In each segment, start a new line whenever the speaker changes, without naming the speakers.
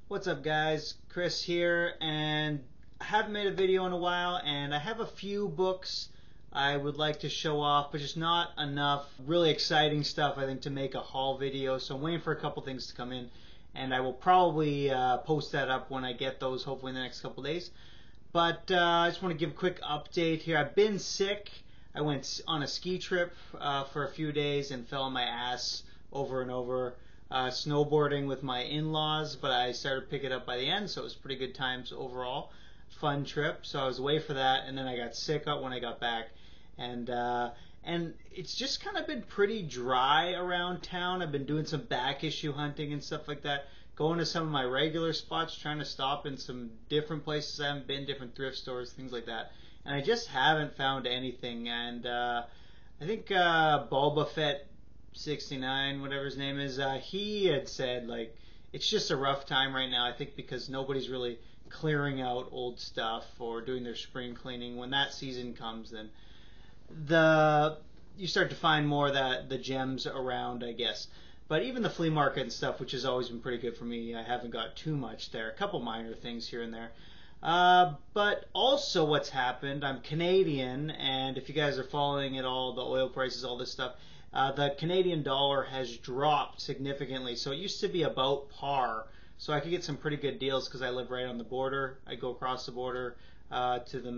What's up, guys? Chris here, and I haven't made a video in a while, and I have a few books I would like to show off, but just not enough really exciting stuff, I think, to make a haul video. So I'm waiting for a couple things to come in, and I will probably post that up when I get those, hopefully in the next couple days. But I just want to give a quick update here. I've been sick. I went on a ski trip for a few days and fell on my ass over and over. Snowboarding with my in-laws, but I started picking it up by the end, so it was pretty good times overall. Fun trip. So I was away for that, and then I got sick when I got back, and it's just kind of been pretty dry around town. I've been doing some back issue hunting and stuff like that, going to some of my regular spots, trying to stop in some different places I haven't been, different thrift stores, things like that, and I just haven't found anything. And I think Boba Fett 69, whatever his name is, he had said, like, it's just a rough time right now, I think, because nobody's really clearing out old stuff or doing their spring cleaning. When that season comes, then you start to find more that the gems around, I guess. But even the flea market and stuff, which has always been pretty good for me, I haven't got too much there. A couple minor things here and there. But also what's happened, I'm Canadian, and if you guys are following it all, the oil prices, all this stuff, the Canadian dollar has dropped significantly. So it used to be about par. So I could get some pretty good deals because I live right on the border. I go across the border to the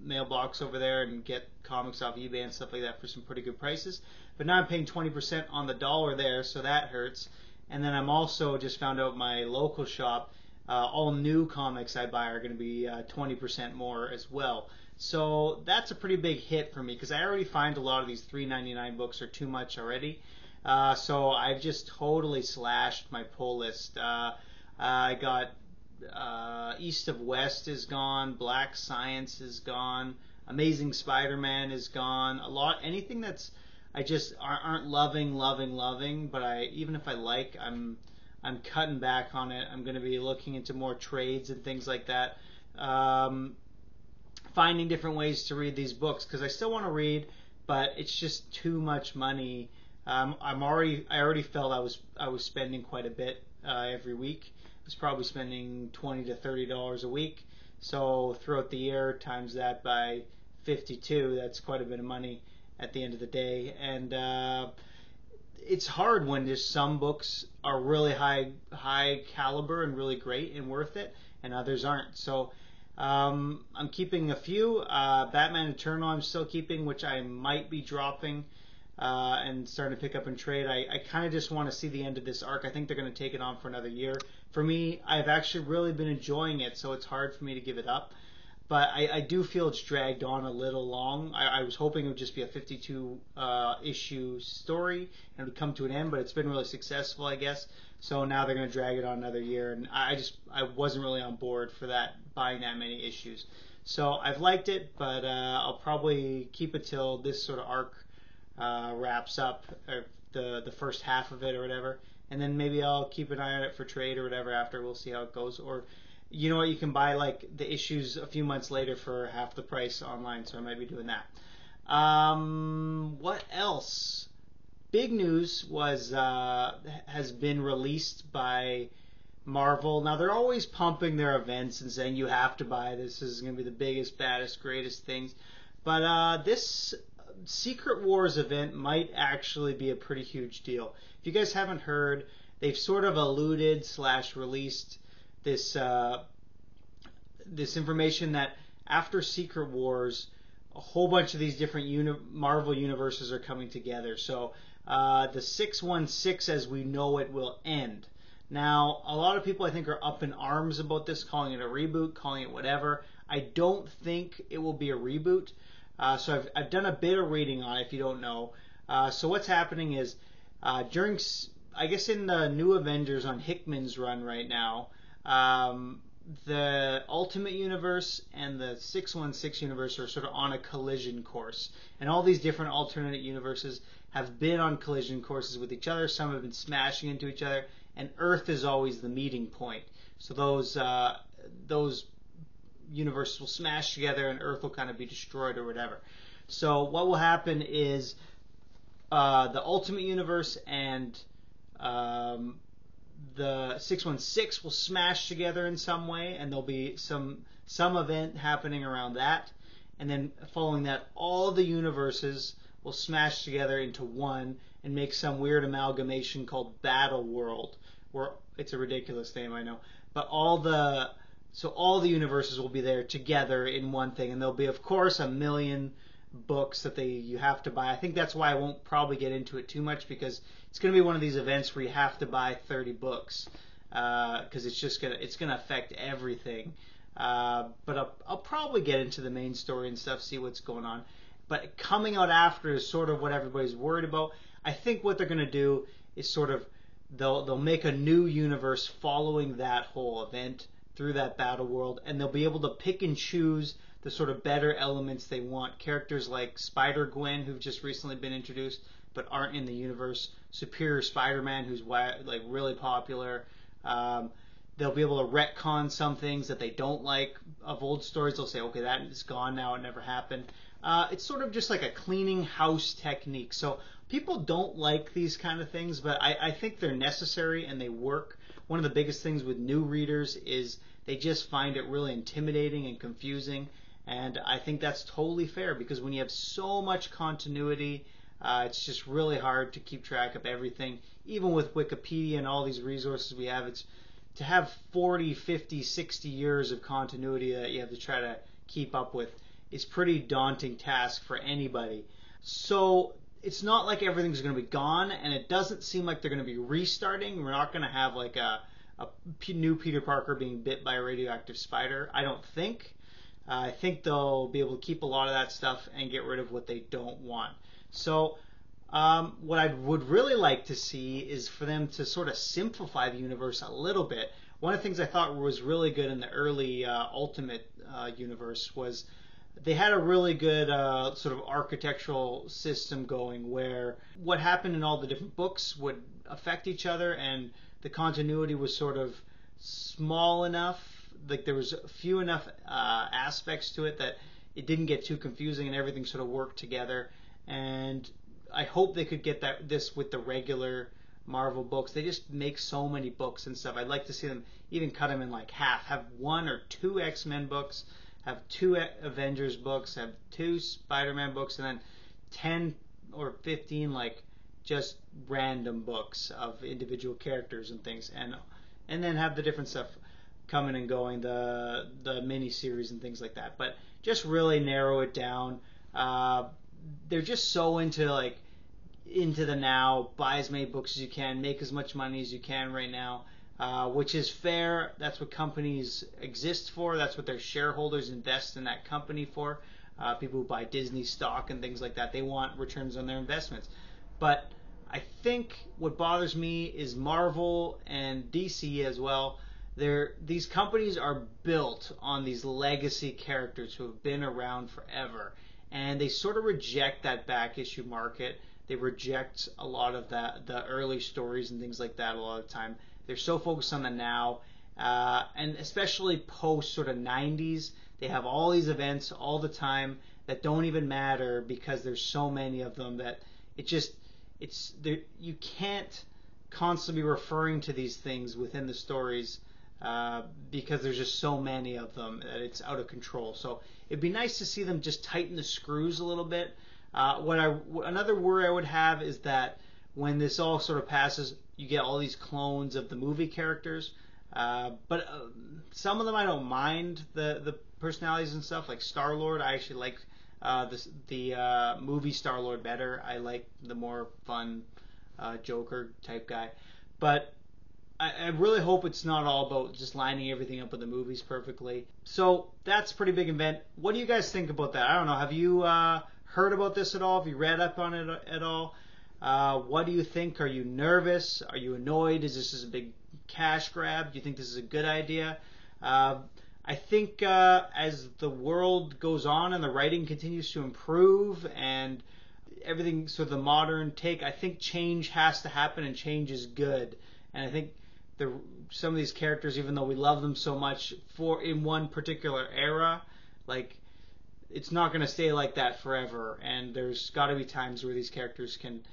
mailbox over there and get comics off eBay and stuff like that for some pretty good prices. But now I'm paying 20% on the dollar there, so that hurts. And then I'm also just found out my local shop, all new comics I buy are going to be 20% more as well. So that's a pretty big hit for me because I already find a lot of these $3.99 books are too much already. So I've just totally slashed my pull list. I got East of West is gone, Black Science is gone, Amazing Spider-Man is gone. Anything that's I just aren't loving, but even if I like, I'm cutting back on it. I'm going to be looking into more trades and things like that. Finding different ways to read these books because I still want to read, but it's just too much money. I already felt I was spending quite a bit every week. I was probably spending $20 to $30 a week. So throughout the year, times that by 52, that's quite a bit of money at the end of the day. And it's hard when there's some books are really high caliber and really great and worth it, and others aren't. So I'm keeping a few. Batman Eternal I'm still keeping, which I might be dropping and starting to pick up and trade. I kind of just want to see the end of this arc. I think they're going to take it on for another year. For me, I've actually really been enjoying it, so it's hard for me to give it up. But I do feel it's dragged on a little long. I was hoping it would just be a 52 issue story and it would come to an end, but it's been really successful, I guess. So now they're going to drag it on another year, and I wasn't really on board for that, buying that many issues. So I've liked it, but I'll probably keep it till this sort of arc wraps up, or the first half of it or whatever, and then maybe I'll keep an eye on it for trade or whatever after. We'll see how it goes. Or you know what, you can buy like the issues a few months later for half the price online, so I might be doing that. What else? Big news has been released by Marvel. Now they're always pumping their events and saying you have to buy this. This is going to be the biggest, baddest, greatest things. But this Secret Wars event might actually be a pretty huge deal. If you guys haven't heard, they've sort of alluded / released this information that after Secret Wars, a whole bunch of these different Marvel universes are coming together. So the 616 as we know it will end. Now, a lot of people I think are up in arms about this, calling it a reboot, calling it whatever. I don't think it will be a reboot. So I've done a bit of reading on it, if you don't know. So what's happening is during, I guess in the New Avengers on Hickman's run right now, the Ultimate Universe and the 616 universe are sort of on a collision course. And all these different alternate universes have been on collision courses with each other. Some have been smashing into each other, and Earth is always the meeting point. So those universes will smash together and Earth will kind of be destroyed or whatever. So what will happen is the Ultimate Universe and the 616 will smash together in some way, and there'll be some event happening around that. And then following that, all the universes will smash together into one and make some weird amalgamation called Battle World, where it's a ridiculous name, I know, but all the universes will be there together in one thing, and there'll be, of course, a million books that you have to buy. I think that's why I won't probably get into it too much, because it's going to be one of these events where you have to buy 30 books, because it's gonna affect everything. But I'll probably get into the main story and stuff, see what's going on. But coming out after is sort of what everybody's worried about. I think what they're going to do is sort of they'll make a new universe following that whole event through that battle world, and they'll be able to pick and choose the sort of better elements they want. Characters like Spider-Gwen, who've just recently been introduced but aren't in the universe. Superior Spider-Man, who's like really popular. They'll be able to retcon some things that they don't like of old stories. They'll say, okay, that is gone now, it never happened. It's sort of just like a cleaning house technique. So people don't like these kind of things, but I think they're necessary and they work. One of the biggest things with new readers is they just find it really intimidating and confusing. And I think that's totally fair, because when you have so much continuity, it's just really hard to keep track of everything. Even with Wikipedia and all these resources we have, it's to have 40, 50, 60 years of continuity that you have to try to keep up with is pretty daunting task for anybody. So it's not like everything's going to be gone, and it doesn't seem like they're going to be restarting. We're not going to have like a new Peter Parker being bit by a radioactive spider, I don't think. I think they'll be able to keep a lot of that stuff and get rid of what they don't want. So what I would really like to see is for them to sort of simplify the universe a little bit. One of the things I thought was really good in the early Ultimate universe was they had a really good sort of architectural system going, where what happened in all the different books would affect each other, and the continuity was sort of small enough, like there was few enough aspects to it that it didn't get too confusing and everything sort of worked together. And I hope they could get this with the regular Marvel books. They just make so many books and stuff. I'd like to see them even cut them in like half. Have 1 or 2 X-Men books, have 2 Avengers books, have 2 Spider-Man books, and then 10 or 15 like just random books of individual characters and things, and then have the different stuff coming and going, the mini series and things like that. But just really narrow it down. They're just so into the now, buy as many books as you can, make as much money as you can right now, which is fair. That's what companies exist for. That's what their shareholders invest in that company for. People who buy Disney stock and things like that, they want returns on their investments. But I think what bothers me is Marvel and DC as well. These companies are built on these legacy characters who have been around forever, and they sort of reject that back issue market. They reject a lot of the early stories and things like that a lot of the time. They're so focused on the now, and especially post sort of 90s, they have all these events all the time that don't even matter because there's so many of them that you can't constantly be referring to these things within the stories because there's just so many of them that it's out of control. So it'd be nice to see them just tighten the screws a little bit. Another worry I would have is that when this all sort of passes, you get all these clones of the movie characters. But some of them I don't mind the personalities and stuff, like Star-Lord. I actually like the movie Star-Lord better. I like the more fun Joker type guy. But I really hope it's not all about just lining everything up with the movies perfectly. So that's a pretty big event. What do you guys think about that? I don't know. Have you heard about this at all? Have you read up on it at all? What do you think? Are you nervous? Are you annoyed? Is this a big cash grab? Do you think this is a good idea? I think as the world goes on and the writing continues to improve and everything sort of the modern take, I think change has to happen, and change is good. And I think some of these characters, even though we love them so much in one particular era, like it's not going to stay like that forever. And there's got to be times where these characters can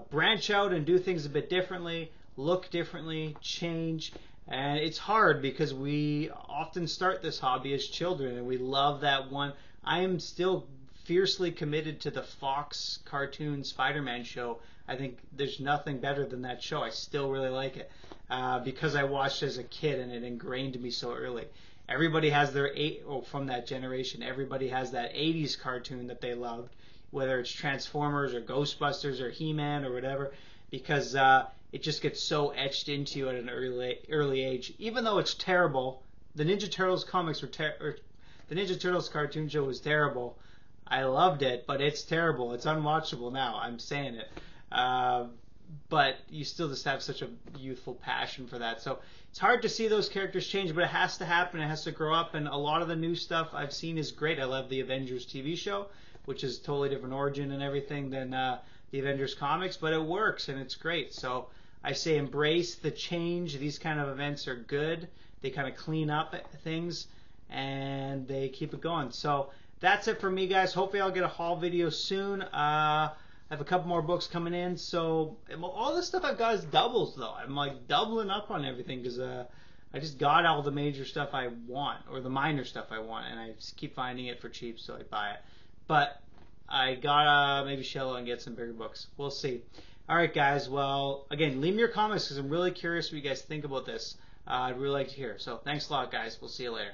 branch out and do things a bit differently. look differently, change. And it's hard because we often start this hobby as children and we love that one. I am still fiercely committed to the Fox cartoon Spider-Man show. I think there's nothing better than that show. I still really like it because I watched as a kid and it ingrained me so early. Everybody has their from that generation. Everybody has that 80s cartoon that they loved, whether it's Transformers or Ghostbusters or He-Man or whatever, because it just gets so etched into you at an early age. Even though it's terrible, the Ninja Turtles comics were the Ninja Turtles cartoon show was terrible. I loved it, but it's terrible. It's unwatchable now. I'm saying it. But you still just have such a youthful passion for that. So it's hard to see those characters change, but it has to happen. It has to grow up, and a lot of the new stuff I've seen is great. I love the Avengers TV show, which is totally different origin and everything than the Avengers comics, but it works, and it's great. So I say embrace the change. These kind of events are good. They kind of clean up things, and they keep it going. So that's it for me, guys. Hopefully I'll get a haul video soon. I have a couple more books coming in. So all this stuff I've got is doubles, though. I'm like doubling up on everything because I just got all the major stuff I want, or the minor stuff I want, and I just keep finding it for cheap, so I buy it. But I gotta maybe shell out and get some bigger books. We'll see. All right, guys. Well, again, leave me your comments because I'm really curious what you guys think about this. I'd really like to hear. So thanks a lot, guys. We'll see you later.